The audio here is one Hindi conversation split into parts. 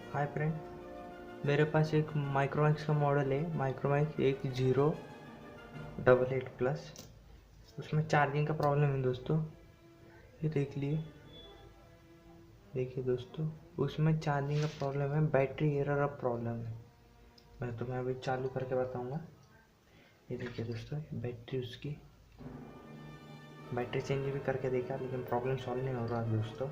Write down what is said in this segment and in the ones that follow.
हाय फ्रेंड, मेरे पास एक माइक्रोमैक्स का मॉडल है। माइक्रोमैक्स 1088+। उसमें चार्जिंग का प्रॉब्लम है दोस्तों। ये देखिए दोस्तों, उसमें चार्जिंग का प्रॉब्लम है, बैटरी एरर का प्रॉब्लम है। मैं तुम्हें अभी चालू करके बताऊंगा। ये देखिए दोस्तों, बैटरी उसकी बैटरी चेंज भी करके देखा, लेकिन प्रॉब्लम सॉल्व नहीं हो रहा दोस्तों।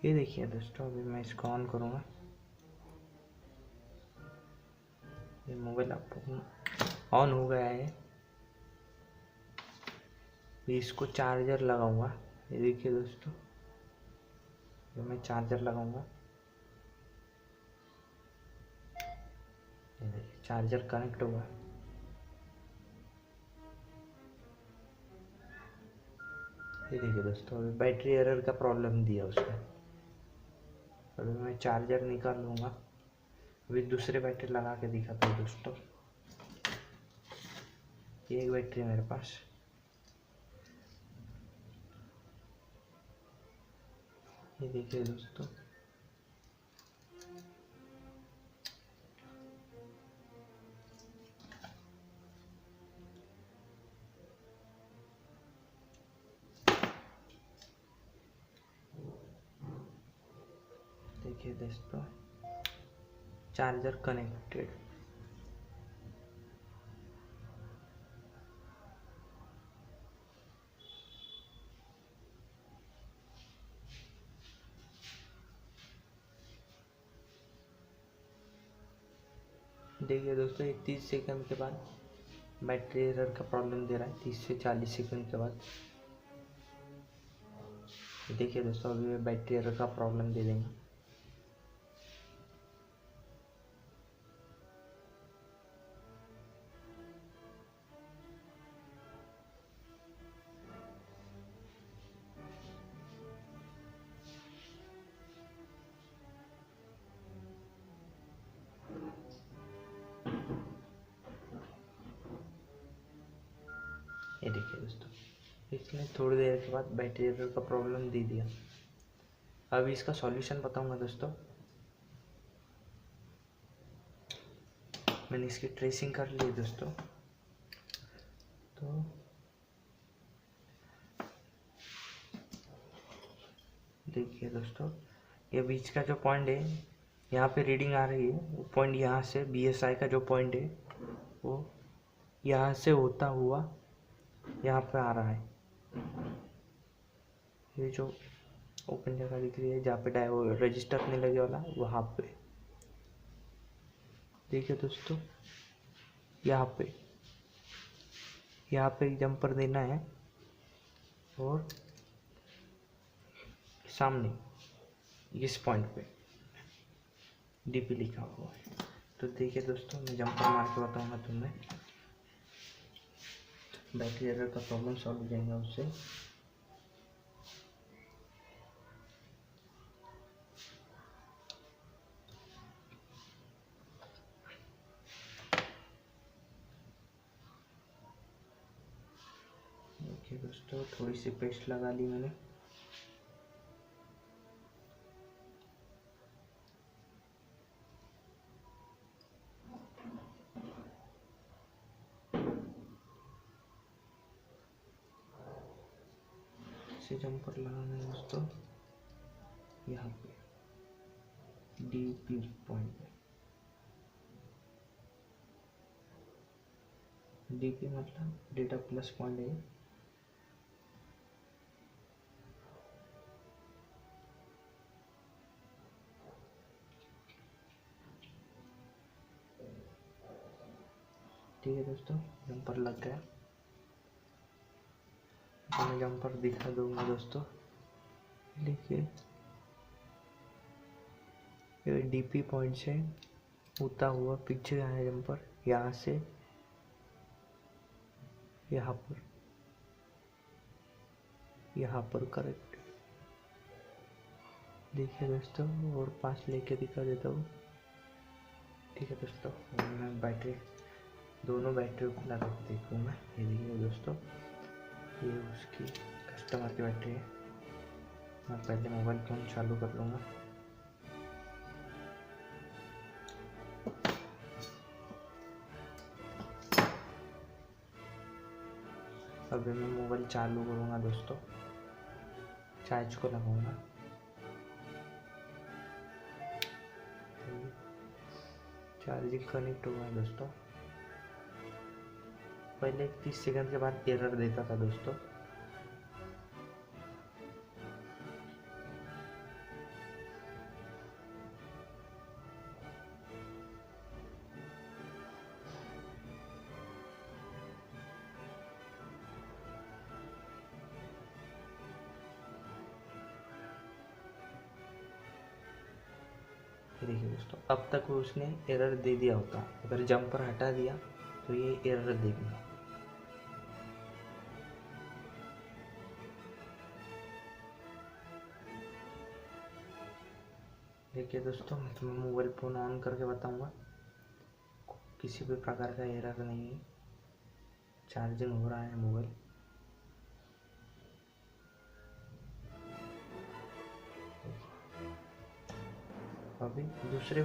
ये देखिए, दोस्तों, अभी मैं इसको ऑन करूँगा। ये मोबाइल ऑन हो गया है। इसको चार्जर लगाऊंगा। ये देखिए दोस्तों, ये मैं चार्जर लगाऊंगा। ये देखिए, चार्जर कनेक्ट हुआ। ये देखिए दोस्तों, अभी बैटरी एरर का प्रॉब्लम दिया उसने। अभी मैं चार्जर निकाल लूँगा। अभी दूसरे बैटरी लगा के दिखाता हूँ दोस्तों। ये एक बैटरी है मेरे पास। ये देखिए दोस्तों, चार्जर कनेक्टेड। देखिए दोस्तों, ये 30 सेकंड के बाद बैटरी एरर का प्रॉब्लम दे रहा है। 30 से 40 सेकंड के बाद देखिए दोस्तों, अभी बैटरी एरर का प्रॉब्लम दे देंगे। ये देखिए दोस्तों, इसने थोड़ी देर के बाद बैटरी एरर का प्रॉब्लम दे दिया। अभी इसका सॉल्यूशन बताऊंगा दोस्तों। मैंने इसकी ट्रेसिंग कर ली दोस्तों। तो देखिए दोस्तों, ये बीच का जो पॉइंट है, यहाँ पे रीडिंग आ रही है। वो पॉइंट यहाँ से BSI का जो पॉइंट है, वो यहाँ से होता हुआ यहाँ पे आ रहा है। ये जो ओपन जगह दिख रही है, जहाँ पे रजिस्टर अपने लगे वाला, वहाँ पे देखिए दोस्तों, यहाँ पे एक जंपर देना है। और सामने इस पॉइंट पे DP लिखा हुआ है। तो देखिए दोस्तों, मैं जंपर मार के बताऊंगा तुम्हें। बैटरी एरर का प्रॉब्लम सॉल्व हो जाएगा उससे। देखिए दोस्तों, थोड़ी सी पेस्ट लगा ली मैंने। से जंपर लगाना है दोस्तों, यहाँ पे DP पॉइंट पे। DP मतलब डेटा प्लस पॉइंट है। ठीक है दोस्तों, जंपर लग गया। तो मैं जंपर दिखा दूंगा दोस्तों। देखिए, ये DP पॉइंट से होता हुआ पीछे आया जंपर, यहाँ से यहाँ पर करेक्ट। देखिए दोस्तों, और पास लेके दिखा देता हूँ। ठीक है दोस्तों, मैं दोनों बैटरी को लगा के देखूँगा। ये देखिए दोस्तों, ये उसकी कस्टमर की बैटरी है। मैं पहले मोबाइल फ़ोन चालू कर लूँगा। अभी मैं मोबाइल चालू करूँगा दोस्तों, चार्ज को लगाऊंगा। चार्जिंग कनेक्ट हुआ है दोस्तों। पहले 30 सेकंड के बाद एरर देता था दोस्तों। देखिए दोस्तों, अब तक उसने एरर दे दिया होता, अगर जंपर हटा दिया तो ये एरर देगा। देखिए दोस्तों, मैं मोबाइल फ़ोन ऑन करके बताऊंगा, किसी भी प्रकार का एरर नहीं है, चार्जिंग हो रहा है मोबाइल। अभी दूसरे